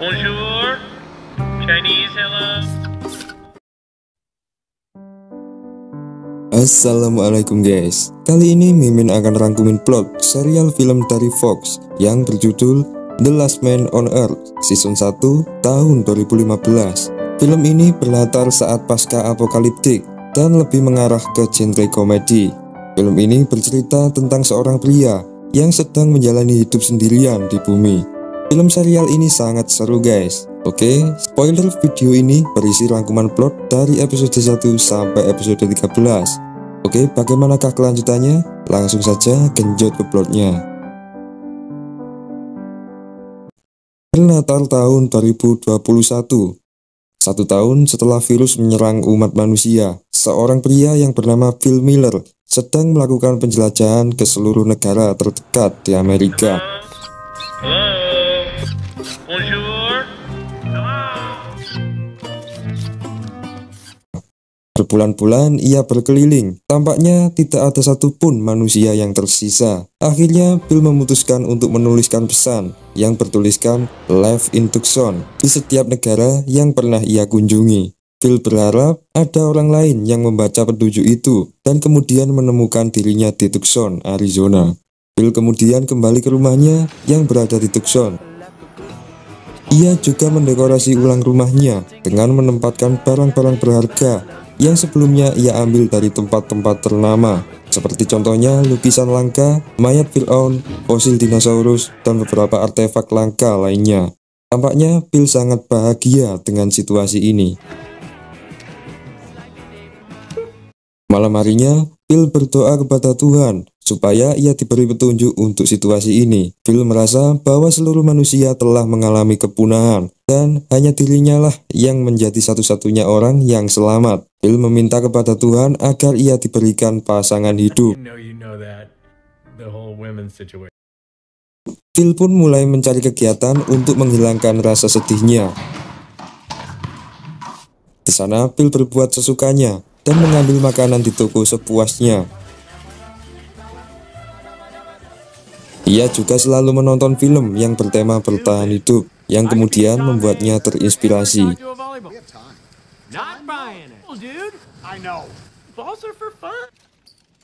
Bonjour, Chinese, hello. Assalamualaikum guys. Kali ini Mimin akan rangkumin plot serial film dari Fox yang berjudul The Last Man on Earth Season 1 tahun 2015. Film ini berlatar saat pasca apokaliptik dan lebih mengarah ke genre komedi. Film ini bercerita tentang seorang pria yang sedang menjalani hidup sendirian di bumi. Film serial ini sangat seru guys. Oke, spoiler video ini berisi rangkuman plot dari episode 1 sampai episode 13. Oke, bagaimanakah kelanjutannya? Langsung saja genjot ke plotnya. Berlatar tahun 2021. 1 tahun setelah virus menyerang umat manusia, seorang pria yang bernama Phil Miller sedang melakukan penjelajahan ke seluruh negara terdekat di Amerika. Hello. Bonjour. Berbulan-bulan ia berkeliling, tampaknya tidak ada satupun manusia yang tersisa. Akhirnya Phil memutuskan untuk menuliskan pesan yang bertuliskan Live in Tucson di setiap negara yang pernah ia kunjungi. Phil berharap ada orang lain yang membaca petunjuk itu dan kemudian menemukan dirinya di Tucson, Arizona. Phil kemudian kembali ke rumahnya yang berada di Tucson. Ia juga mendekorasi ulang rumahnya dengan menempatkan barang-barang berharga yang sebelumnya ia ambil dari tempat-tempat ternama, seperti contohnya lukisan langka, mayat Fir'aun, fosil dinosaurus, dan beberapa artefak langka lainnya. Tampaknya Phil sangat bahagia dengan situasi ini. Malam harinya, Phil berdoa kepada Tuhan supaya ia diberi petunjuk untuk situasi ini. Phil merasa bahwa seluruh manusia telah mengalami kepunahan dan hanya dirinya lah yang menjadi satu-satunya orang yang selamat. Phil meminta kepada Tuhan agar ia diberikan pasangan hidup. Phil pun mulai mencari kegiatan untuk menghilangkan rasa sedihnya. Di sana, Phil berbuat sesukanya dan mengambil makanan di toko sepuasnya. Ia juga selalu menonton film yang bertema bertahan hidup, yang kemudian membuatnya terinspirasi.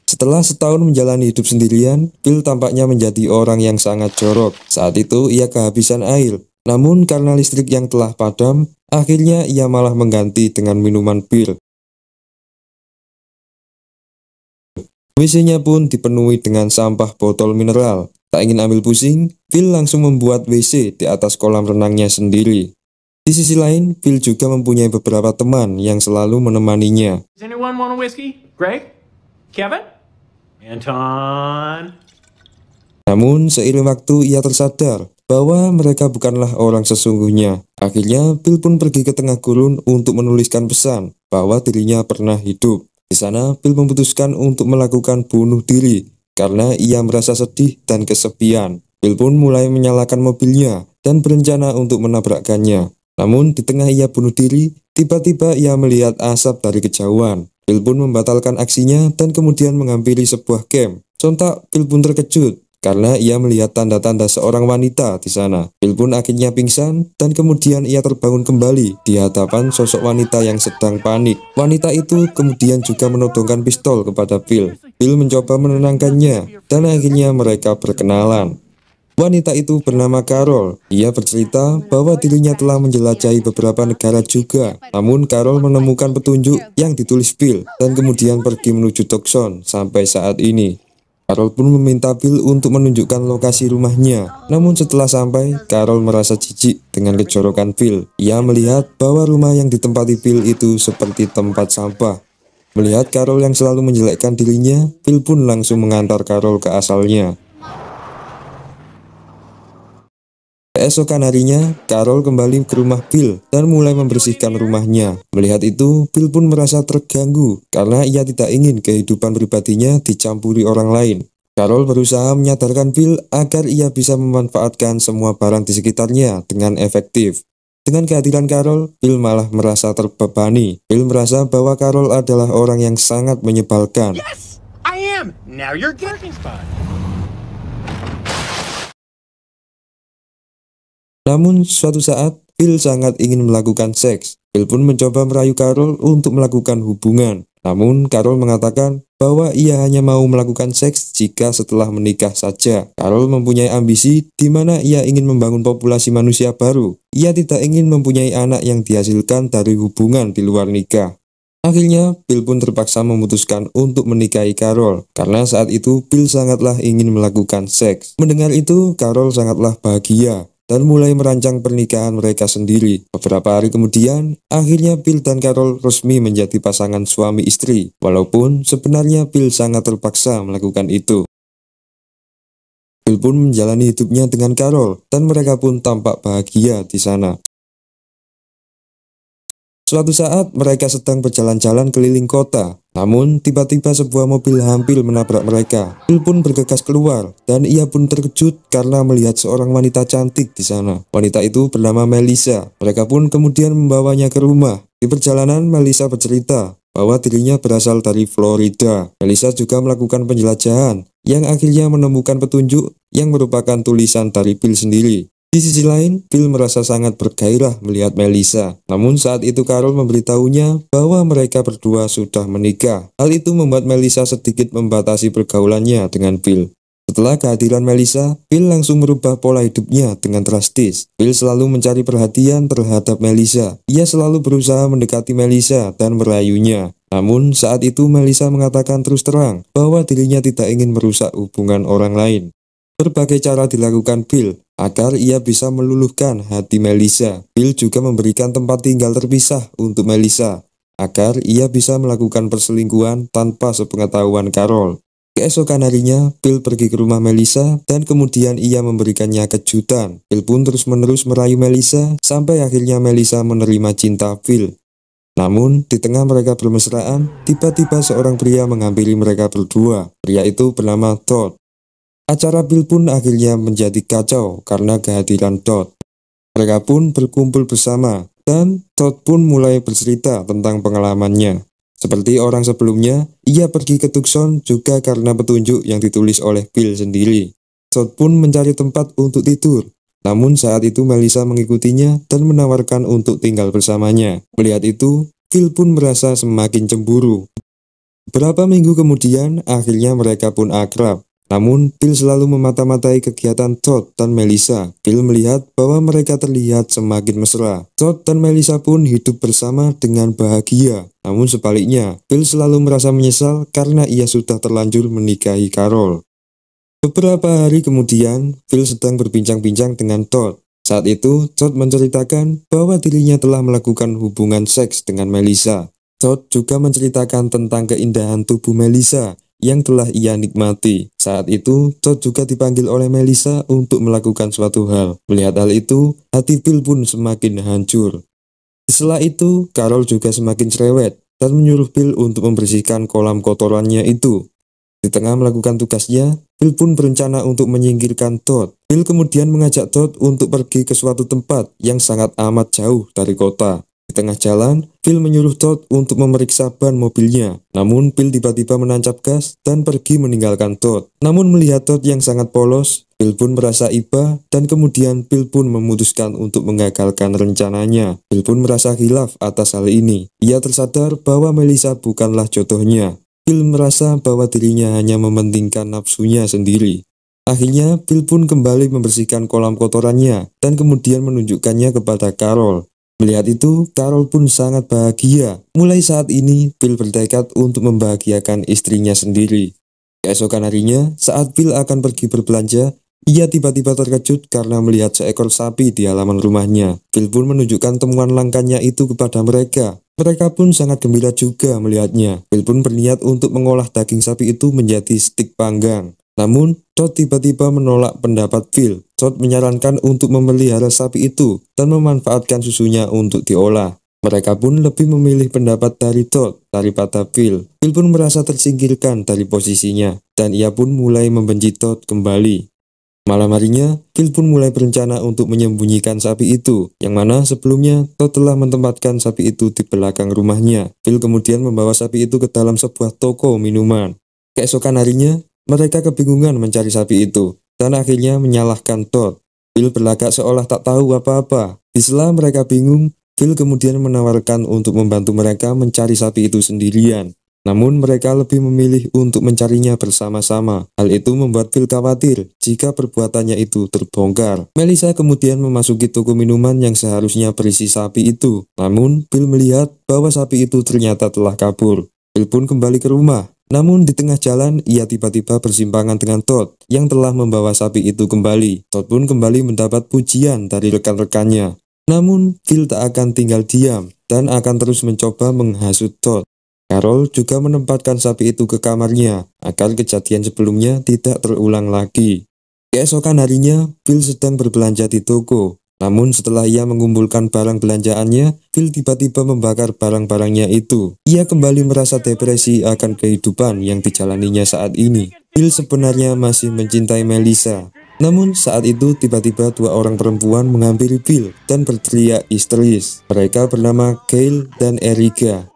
Setelah setahun menjalani hidup sendirian, Phil tampaknya menjadi orang yang sangat jorok. Saat itu ia kehabisan air, namun karena listrik yang telah padam, akhirnya ia malah mengganti dengan minuman bir. WC-nya pun dipenuhi dengan sampah botol mineral. Tak ingin ambil pusing, Phil langsung membuat WC di atas kolam renangnya sendiri. Di sisi lain, Phil juga mempunyai beberapa teman yang selalu menemaninya. Does anyone want a whiskey? Greg? Kevin? Anton? Namun, seiring waktu ia tersadar bahwa mereka bukanlah orang sesungguhnya. Akhirnya, Phil pun pergi ke tengah gurun untuk menuliskan pesan bahwa dirinya pernah hidup. Di sana, Phil memutuskan untuk melakukan bunuh diri karena ia merasa sedih dan kesepian. Phil pun mulai menyalakan mobilnya dan berencana untuk menabrakkannya. Namun, di tengah ia bunuh diri, tiba-tiba ia melihat asap dari kejauhan. Phil pun membatalkan aksinya dan kemudian menghampiri sebuah camp. Sontak, Phil pun terkejut karena ia melihat tanda-tanda seorang wanita di sana. Phil pun akhirnya pingsan dan kemudian ia terbangun kembali di hadapan sosok wanita yang sedang panik. Wanita itu kemudian juga menodongkan pistol kepada Phil. Phil mencoba menenangkannya dan akhirnya mereka berkenalan. Wanita itu bernama Carol. Ia bercerita bahwa dirinya telah menjelajahi beberapa negara juga. Namun Carol menemukan petunjuk yang ditulis Phil dan kemudian pergi menuju Tucson sampai saat ini. Carol pun meminta Phil untuk menunjukkan lokasi rumahnya. Namun setelah sampai, Carol merasa jijik dengan kejorokan Phil. Ia melihat bahwa rumah yang ditempati Phil itu seperti tempat sampah. Melihat Carol yang selalu menjelekkan dirinya, Phil pun langsung mengantar Carol ke asalnya. Keesokan harinya, Carol kembali ke rumah Phil dan mulai membersihkan rumahnya. Melihat itu, Phil pun merasa terganggu karena ia tidak ingin kehidupan pribadinya dicampuri orang lain. Carol berusaha menyadarkan Phil agar ia bisa memanfaatkan semua barang di sekitarnya dengan efektif. Dengan kehadiran Carol, Phil malah merasa terbebani. Phil merasa bahwa Carol adalah orang yang sangat menyebalkan. Yes, I am. Now you're getting spot. Namun suatu saat, Bill sangat ingin melakukan seks. Bill pun mencoba merayu Carol untuk melakukan hubungan. Namun Carol mengatakan bahwa ia hanya mau melakukan seks jika setelah menikah saja. Carol mempunyai ambisi di mana ia ingin membangun populasi manusia baru. Ia tidak ingin mempunyai anak yang dihasilkan dari hubungan di luar nikah. Akhirnya, Bill pun terpaksa memutuskan untuk menikahi Carol, karena saat itu Bill sangatlah ingin melakukan seks. Mendengar itu, Carol sangatlah bahagia, dan mulai merancang pernikahan mereka sendiri. Beberapa hari kemudian, akhirnya Bill dan Carol resmi menjadi pasangan suami istri, walaupun sebenarnya Bill sangat terpaksa melakukan itu. Bill pun menjalani hidupnya dengan Carol, dan mereka pun tampak bahagia di sana. Suatu saat mereka sedang berjalan-jalan keliling kota, namun tiba-tiba sebuah mobil hampir menabrak mereka. Bill pun bergegas keluar, dan ia pun terkejut karena melihat seorang wanita cantik di sana. Wanita itu bernama Melissa. Mereka pun kemudian membawanya ke rumah. Di perjalanan, Melissa bercerita bahwa dirinya berasal dari Florida. Melissa juga melakukan penjelajahan, yang akhirnya menemukan petunjuk yang merupakan tulisan dari Bill sendiri. Di sisi lain, Bill merasa sangat bergairah melihat Melissa. Namun saat itu Carol memberitahunya bahwa mereka berdua sudah menikah. Hal itu membuat Melissa sedikit membatasi pergaulannya dengan Bill. Setelah kehadiran Melissa, Bill langsung merubah pola hidupnya dengan drastis. Bill selalu mencari perhatian terhadap Melissa. Ia selalu berusaha mendekati Melissa dan merayunya. Namun saat itu Melissa mengatakan terus terang bahwa dirinya tidak ingin merusak hubungan orang lain. Berbagai cara dilakukan Bill agar ia bisa meluluhkan hati Melissa. Bill juga memberikan tempat tinggal terpisah untuk Melissa agar ia bisa melakukan perselingkuhan tanpa sepengetahuan Carol. Keesokan harinya, Bill pergi ke rumah Melissa dan kemudian ia memberikannya kejutan. Bill pun terus-menerus merayu Melissa sampai akhirnya Melissa menerima cinta Bill. Namun, di tengah mereka bermesraan, tiba-tiba seorang pria menghampiri mereka berdua. Pria itu bernama Todd. Acara Bill pun akhirnya menjadi kacau karena kehadiran Todd. Mereka pun berkumpul bersama, dan Todd pun mulai bercerita tentang pengalamannya. Seperti orang sebelumnya, ia pergi ke Tucson juga karena petunjuk yang ditulis oleh Bill sendiri. Todd pun mencari tempat untuk tidur. Namun saat itu Melissa mengikutinya dan menawarkan untuk tinggal bersamanya. Melihat itu, Bill pun merasa semakin cemburu. Beberapa minggu kemudian, akhirnya mereka pun akrab. Namun, Bill selalu memata-matai kegiatan Todd dan Melissa. Bill melihat bahwa mereka terlihat semakin mesra. Todd dan Melissa pun hidup bersama dengan bahagia. Namun sebaliknya, Bill selalu merasa menyesal karena ia sudah terlanjur menikahi Carol. Beberapa hari kemudian, Bill sedang berbincang-bincang dengan Todd. Saat itu, Todd menceritakan bahwa dirinya telah melakukan hubungan seks dengan Melissa. Todd juga menceritakan tentang keindahan tubuh Melissa yang telah ia nikmati. Saat itu, Todd juga dipanggil oleh Melissa untuk melakukan suatu hal. Melihat hal itu, hati Bill pun semakin hancur. Setelah itu, Carol juga semakin cerewet dan menyuruh Bill untuk membersihkan kolam kotorannya itu. Di tengah melakukan tugasnya, Bill pun berencana untuk menyingkirkan Todd. Bill kemudian mengajak Todd untuk pergi ke suatu tempat yang sangat amat jauh dari kota. Di tengah jalan, Bill menyuruh Todd untuk memeriksa ban mobilnya. Namun Bill tiba-tiba menancap gas dan pergi meninggalkan Todd. Namun melihat Todd yang sangat polos, Bill pun merasa iba dan kemudian Bill pun memutuskan untuk menggagalkan rencananya. Bill pun merasa khilaf atas hal ini. Ia tersadar bahwa Melissa bukanlah jodohnya. Bill merasa bahwa dirinya hanya mementingkan nafsunya sendiri. Akhirnya Bill pun kembali membersihkan kolam kotorannya dan kemudian menunjukkannya kepada Carol. Melihat itu, Carol pun sangat bahagia. Mulai saat ini, Bill bertekad untuk membahagiakan istrinya sendiri. Keesokan harinya, saat Bill akan pergi berbelanja, ia tiba-tiba terkejut karena melihat seekor sapi di halaman rumahnya. Bill pun menunjukkan temuan langkahnya itu kepada mereka. Mereka pun sangat gembira juga melihatnya. Bill pun berniat untuk mengolah daging sapi itu menjadi stik panggang. Namun, Todd tiba-tiba menolak pendapat Bill. Todd menyarankan untuk memelihara sapi itu dan memanfaatkan susunya untuk diolah. Mereka pun lebih memilih pendapat dari Todd daripada Bill. Bill pun merasa tersingkirkan dari posisinya, dan ia pun mulai membenci Todd kembali. Malam harinya, Bill pun mulai berencana untuk menyembunyikan sapi itu, yang mana sebelumnya Todd telah menempatkan sapi itu di belakang rumahnya. Bill kemudian membawa sapi itu ke dalam sebuah toko minuman. Keesokan harinya, mereka kebingungan mencari sapi itu, dan akhirnya menyalahkan Todd. Bill berlagak seolah tak tahu apa-apa. Di sela mereka bingung, Phil kemudian menawarkan untuk membantu mereka mencari sapi itu sendirian. Namun mereka lebih memilih untuk mencarinya bersama-sama. Hal itu membuat Phil khawatir jika perbuatannya itu terbongkar. Melissa kemudian memasuki toko minuman yang seharusnya berisi sapi itu. Namun Phil melihat bahwa sapi itu ternyata telah kabur. Phil pun kembali ke rumah. Namun di tengah jalan ia tiba-tiba bersimpangan dengan Todd yang telah membawa sapi itu kembali. Todd pun kembali mendapat pujian dari rekan-rekannya. Namun Phil tak akan tinggal diam dan akan terus mencoba menghasut Todd. Carol juga menempatkan sapi itu ke kamarnya agar kejadian sebelumnya tidak terulang lagi. Keesokan harinya, Phil sedang berbelanja di toko. Namun setelah ia mengumpulkan barang belanjaannya, Phil tiba-tiba membakar barang-barangnya itu. Ia kembali merasa depresi akan kehidupan yang dijalaninya saat ini. Phil sebenarnya masih mencintai Melissa. Namun saat itu tiba-tiba dua orang perempuan menghampiri Phil dan berteriak histeris. Mereka bernama Gail dan Erica.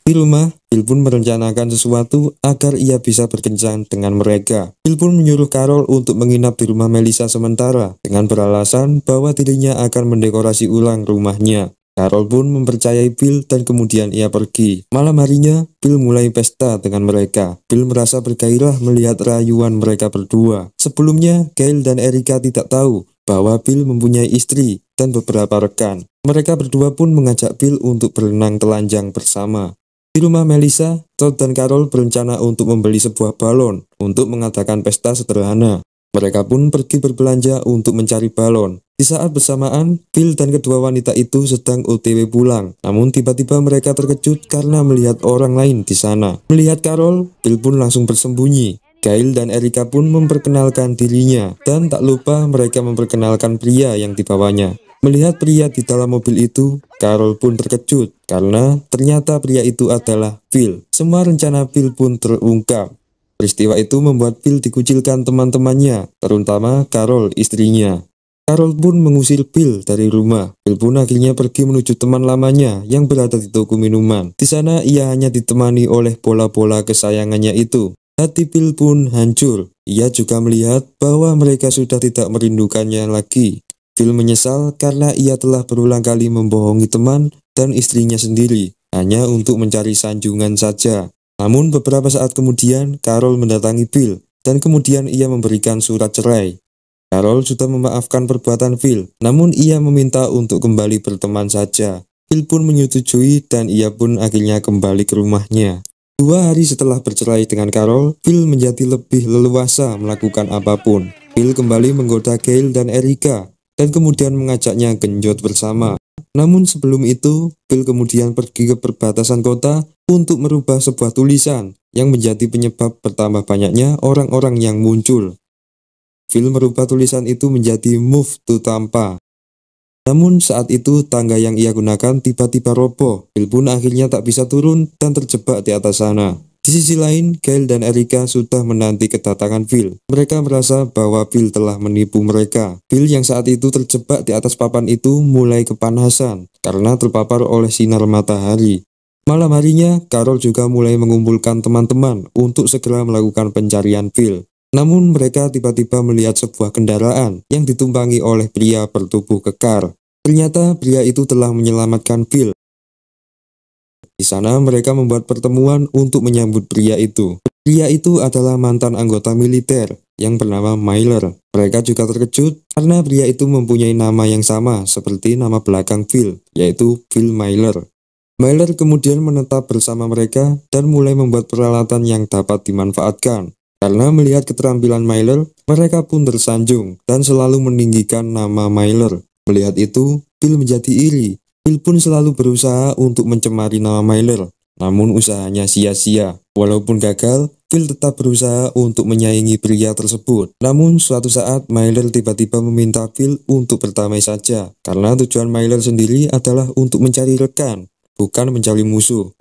Di rumah, Phil pun merencanakan sesuatu agar ia bisa berkencan dengan mereka. Phil pun menyuruh Carol untuk menginap di rumah Melissa sementara dengan beralasan bahwa dirinya akan mendekorasi ulang rumahnya. Carol pun mempercayai Phil dan kemudian ia pergi. Malam harinya, Phil mulai pesta dengan mereka. Phil merasa bergairah melihat rayuan mereka berdua. Sebelumnya, Gail dan Erica tidak tahu bahwa Phil mempunyai istri dan beberapa rekan. Mereka berdua pun mengajak Phil untuk berenang telanjang bersama. Di rumah Melissa, Todd dan Carol berencana untuk membeli sebuah balon untuk mengadakan pesta sederhana. Mereka pun pergi berbelanja untuk mencari balon. Di saat bersamaan, Phil dan kedua wanita itu sedang OTW pulang. Namun tiba-tiba mereka terkejut karena melihat orang lain di sana. Melihat Carol, Phil pun langsung bersembunyi. Gail dan Erica pun memperkenalkan dirinya. Dan tak lupa mereka memperkenalkan pria yang dibawanya. Melihat pria di dalam mobil itu, Carol pun terkejut karena ternyata pria itu adalah Phil. Semua rencana Phil pun terungkap. Peristiwa itu membuat Phil dikucilkan teman-temannya, terutama Carol istrinya. Carol pun mengusir Phil dari rumah. Phil pun akhirnya pergi menuju teman lamanya yang berada di toko minuman. Di sana ia hanya ditemani oleh bola-bola kesayangannya itu. Hati Phil pun hancur. Ia juga melihat bahwa mereka sudah tidak merindukannya lagi. Phil menyesal karena ia telah berulang kali membohongi teman dan istrinya sendiri, hanya untuk mencari sanjungan saja. Namun beberapa saat kemudian, Carol mendatangi Phil, dan kemudian ia memberikan surat cerai. Carol sudah memaafkan perbuatan Phil, namun ia meminta untuk kembali berteman saja. Phil pun menyetujui dan ia pun akhirnya kembali ke rumahnya. 2 hari setelah bercerai dengan Carol, Phil menjadi lebih leluasa melakukan apapun. Phil kembali menggoda Gail dan Erica, dan kemudian mengajaknya genjot bersama. Namun sebelum itu, Phil kemudian pergi ke perbatasan kota untuk merubah sebuah tulisan yang menjadi penyebab bertambah banyaknya orang-orang yang muncul. Phil merubah tulisan itu menjadi Move to Tampa. Namun saat itu tangga yang ia gunakan tiba-tiba roboh. Phil pun akhirnya tak bisa turun dan terjebak di atas sana. Di sisi lain, Gail dan Erica sudah menanti kedatangan Phil. Mereka merasa bahwa Phil telah menipu mereka. Phil yang saat itu terjebak di atas papan itu mulai kepanasan karena terpapar oleh sinar matahari. Malam harinya, Carol juga mulai mengumpulkan teman-teman untuk segera melakukan pencarian Phil. Namun mereka tiba-tiba melihat sebuah kendaraan yang ditumpangi oleh pria bertubuh kekar. Ternyata pria itu telah menyelamatkan Phil. Di sana mereka membuat pertemuan untuk menyambut pria itu. Pria itu adalah mantan anggota militer yang bernama Myler. Mereka juga terkejut karena pria itu mempunyai nama yang sama seperti nama belakang Phil, yaitu Phil Myler. Myler kemudian menetap bersama mereka dan mulai membuat peralatan yang dapat dimanfaatkan. Karena melihat keterampilan Myler, mereka pun tersanjung dan selalu meninggikan nama Myler. Melihat itu, Phil menjadi iri. Phil pun selalu berusaha untuk mencemari nama Myler, namun usahanya sia-sia. Walaupun gagal, Phil tetap berusaha untuk menyaingi pria tersebut. Namun suatu saat Myler tiba-tiba meminta Phil untuk berdamai saja, karena tujuan Myler sendiri adalah untuk mencari rekan, bukan mencari musuh.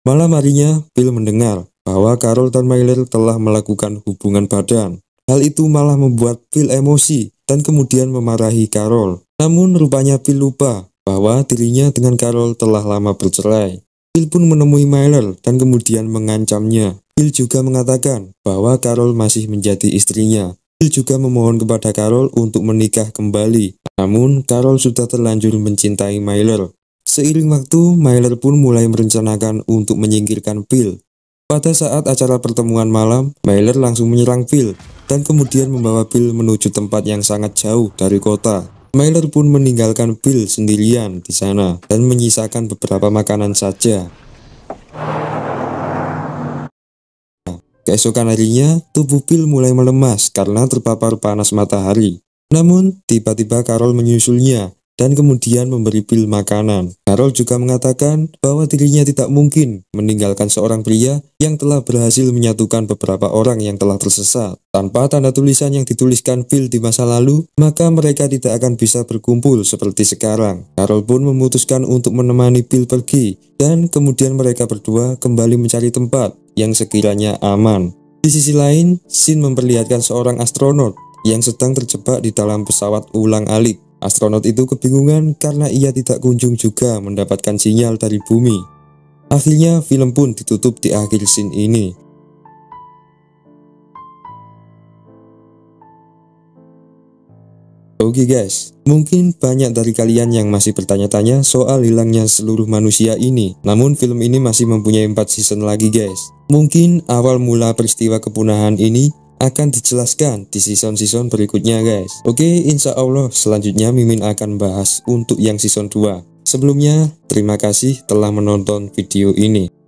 Malam harinya, Phil mendengar bahwa Carol dan Myler telah melakukan hubungan badan. Hal itu malah membuat Phil emosi dan kemudian memarahi Carol. Namun rupanya Phil lupa bahwa dirinya dengan Carol telah lama bercerai. Phil pun menemui Myler dan kemudian mengancamnya. Phil juga mengatakan bahwa Carol masih menjadi istrinya Bill juga memohon kepada Carol untuk menikah kembali. Namun, Carol sudah terlanjur mencintai Myler. Seiring waktu, Myler pun mulai merencanakan untuk menyingkirkan Bill. Pada saat acara pertemuan malam, Myler langsung menyerang Bill dan kemudian membawa Bill menuju tempat yang sangat jauh dari kota. Myler pun meninggalkan Bill sendirian di sana dan menyisakan beberapa makanan saja. Keesokan harinya, tubuh Bill mulai melemas karena terpapar panas matahari. Namun, tiba-tiba Carol menyusulnya dan kemudian memberi Bill makanan. Carol juga mengatakan bahwa dirinya tidak mungkin meninggalkan seorang pria yang telah berhasil menyatukan beberapa orang yang telah tersesat. Tanpa tanda tulisan yang dituliskan Bill di masa lalu, maka mereka tidak akan bisa berkumpul seperti sekarang. Carol pun memutuskan untuk menemani Bill pergi, dan kemudian mereka berdua kembali mencari tempat yang sekiranya aman. Di sisi lain, scene memperlihatkan seorang astronot yang sedang terjebak di dalam pesawat ulang-alik. Astronot itu kebingungan karena ia tidak kunjung juga mendapatkan sinyal dari bumi. Akhirnya film pun ditutup di akhir scene ini. Oke guys, mungkin banyak dari kalian yang masih bertanya-tanya soal hilangnya seluruh manusia ini. Namun film ini masih mempunyai 4 season lagi guys. Mungkin awal mula peristiwa kepunahan ini akan dijelaskan di season-season berikutnya guys. Oke, insya Allah selanjutnya Mimin akan bahas untuk yang season 2. Sebelumnya, terima kasih telah menonton video ini.